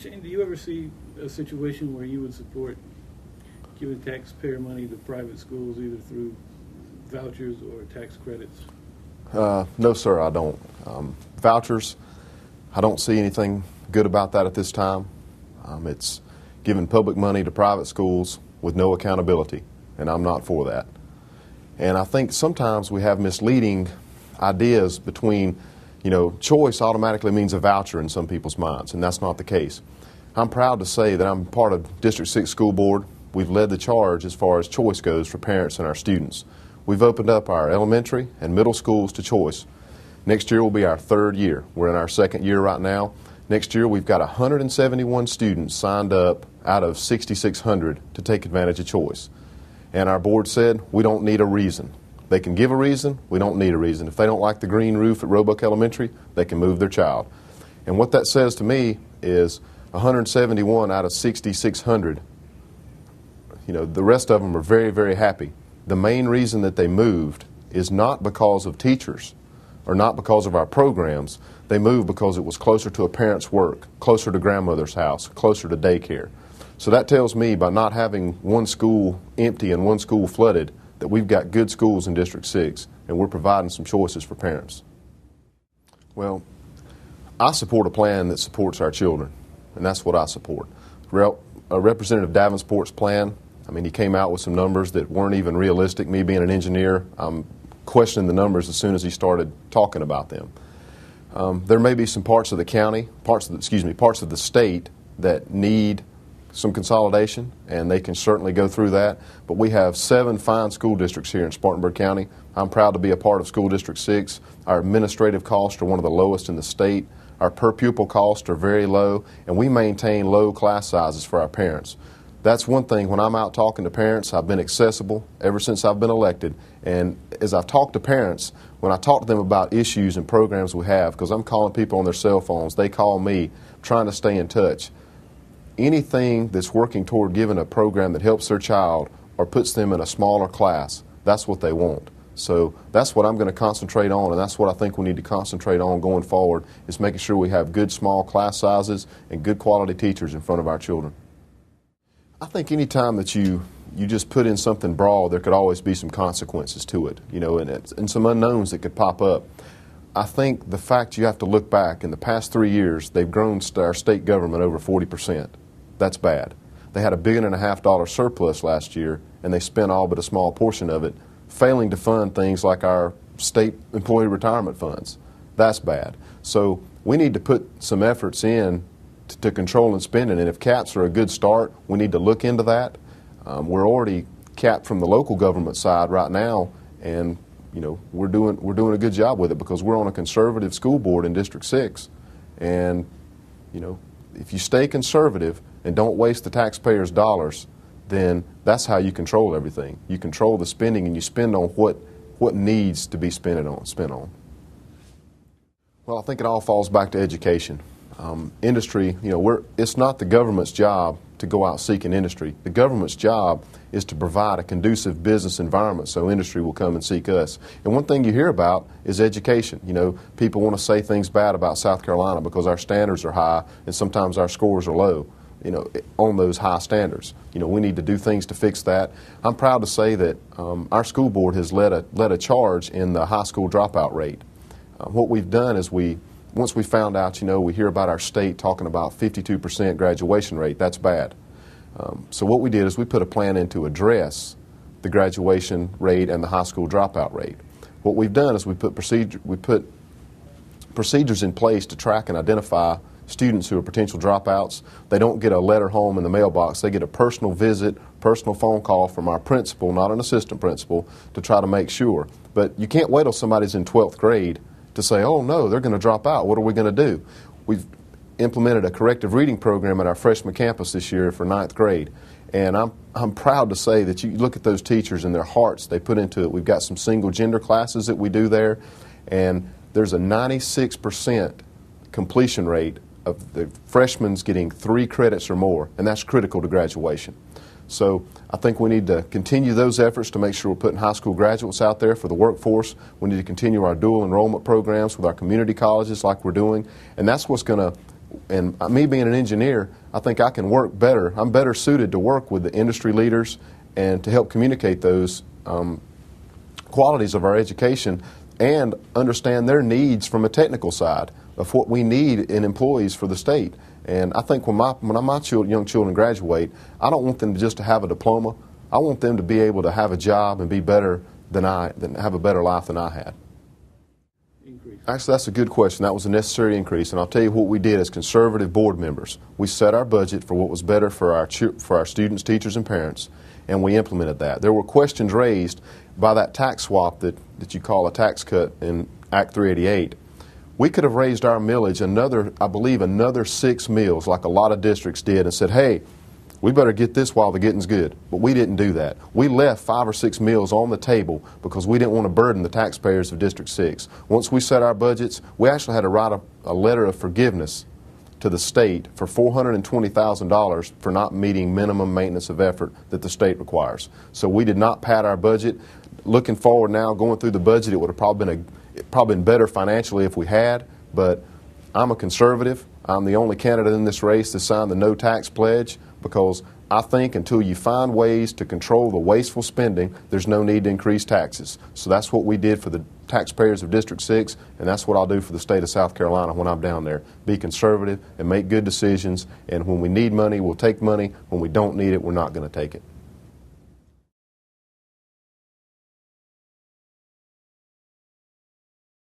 Shane, do you ever see a situation where you would support giving taxpayer money to private schools either through vouchers or tax credits? No, sir, I don't. Vouchers, I don't see anything good about that at this time. It's giving public money to private schools with no accountability, and I'm not for that. And I think sometimes we have misleading ideas between, choice automatically means a voucher in some people's minds, and that's not the case. I'm proud to say that I'm part of District 6 School Board. We've led the charge as far as choice goes for parents and our students. We've opened up our elementary and middle schools to choice. Next year will be our third year. We're in our second year right now. Next year we've got 171 students signed up out of 6,600 to take advantage of choice. And our board said we don't need a reason. They can give a reason, we don't need a reason. If they don't like the green roof at Roebuck Elementary, they can move their child. And what that says to me is 171 out of 6,600, the rest of them are very, very happy. The main reason that they moved is not because of teachers or not because of our programs. They moved because it was closer to a parent's work, closer to grandmother's house, closer to daycare. So that tells me by not having one school empty and one school flooded that we've got good schools in District 6 and we're providing some choices for parents. Well, I support a plan that supports our children, and that's what I support. Representative Davenport's plan, he came out with some numbers that weren't even realistic. Me being an engineer, I'm questioning the numbers as soon as he started talking about them. There may be some parts of the county, parts of the state that need some consolidation, and they can certainly go through that. But we have 7 fine school districts here in Spartanburg County. I'm proud to be a part of School District 6. Our administrative costs are one of the lowest in the state. Our per pupil costs are very low, and we maintain low class sizes for our parents. That's one thing. When I'm out talking to parents, I've been accessible ever since I've been elected. And as I've talked to parents, when I talk to them about issues and programs we have, because I'm calling people on their cell phones, they call me trying to stay in touch. Anything that's working toward giving a program that helps their child or puts them in a smaller class, that's what they want. So that's what I'm going to concentrate on, and that's what I think we need to concentrate on going forward, is making sure we have good small class sizes and good quality teachers in front of our children. I think any time that you just put in something broad, there could always be some consequences to it, and some unknowns that could pop up. I think the fact you have to look back, in the past 3 years, they've grown our state government over 40%. That's bad. They had $1.5 billion surplus last year, and they spent all but a small portion of it, failing to fund things like our state employee retirement funds. That's bad. So we need to put some efforts in to controlling spending, and if caps are a good start, we need to look into that. We're already capped from the local government side right now, and we're doing a good job with it because we're on a conservative school board in District 6, and if you stay conservative and don't waste the taxpayers' dollars, then that's how you control everything. You control the spending, and you spend on what needs to be spent on. Well, I think it all falls back to education. Industry, it's not the government's job to go out seeking industry. The government's job is to provide a conducive business environment so industry will come and seek us. And one thing you hear about is education. People want to say things bad about South Carolina because our standards are high and sometimes our scores are low, on those high standards. We need to do things to fix that. I'm proud to say that our school board has led a charge in the high school dropout rate. What we've done is once we found out, we hear about our state talking about 52% graduation rate. That's bad. So what we did is we put a plan in to address the graduation rate and the high school dropout rate. What we've done is we put procedures in place to track and identify students who are potential dropouts. They don't get a letter home in the mailbox. They get a personal visit, personal phone call from our principal, not an assistant principal, to try to make sure. But you can't wait till somebody's in 12th grade to say, oh no, they're going to drop out. What are we going to do? We've implemented a corrective reading program at our freshman campus this year for 9th grade. And I'm proud to say that you look at those teachers and their hearts they put into it. We've got some single gender classes that we do there, and there's a 96% completion rate of the freshmen getting 3 credits or more, and that's critical to graduation. So I think we need to continue those efforts to make sure we're putting high school graduates out there for the workforce. We need to continue our dual enrollment programs with our community colleges like we're doing, and that's what's going to And me being an engineer, I think I can work better. I'm better suited to work with the industry leaders and to help communicate those qualities of our education and understand their needs from a technical side of what we need in employees for the state. And I think when my young children graduate, I don't want them just to have a diploma. I want them to be able to have a job and be better than have a better life than I had. Increase. Actually, that's a good question. That was a necessary increase, and I'll tell you what we did as conservative board members. We set our budget for what was better for our students, teachers, and parents, and we implemented that. There were questions raised by that tax swap that you call a tax cut in Act 388. We could have raised our millage another 6 mills like a lot of districts did and said, hey, we better get this while the getting's good. But we didn't do that. We left 5 or 6 mills on the table because we didn't want to burden the taxpayers of District 6. Once we set our budgets, we actually had to write a letter of forgiveness to the state for $420,000 for not meeting minimum maintenance of effort that the state requires. So we did not pad our budget. Looking forward now, going through the budget, it would have probably been better financially if we had, but I'm a conservative. I'm the only candidate in this race to sign the no tax pledge because I think until you find ways to control the wasteful spending, there's no need to increase taxes. So that's what we did for the taxpayers of District 6, and that's what I'll do for the state of South Carolina when I'm down there. Be conservative and make good decisions, and when we need money, we'll take money. When we don't need it, we're not going to take it.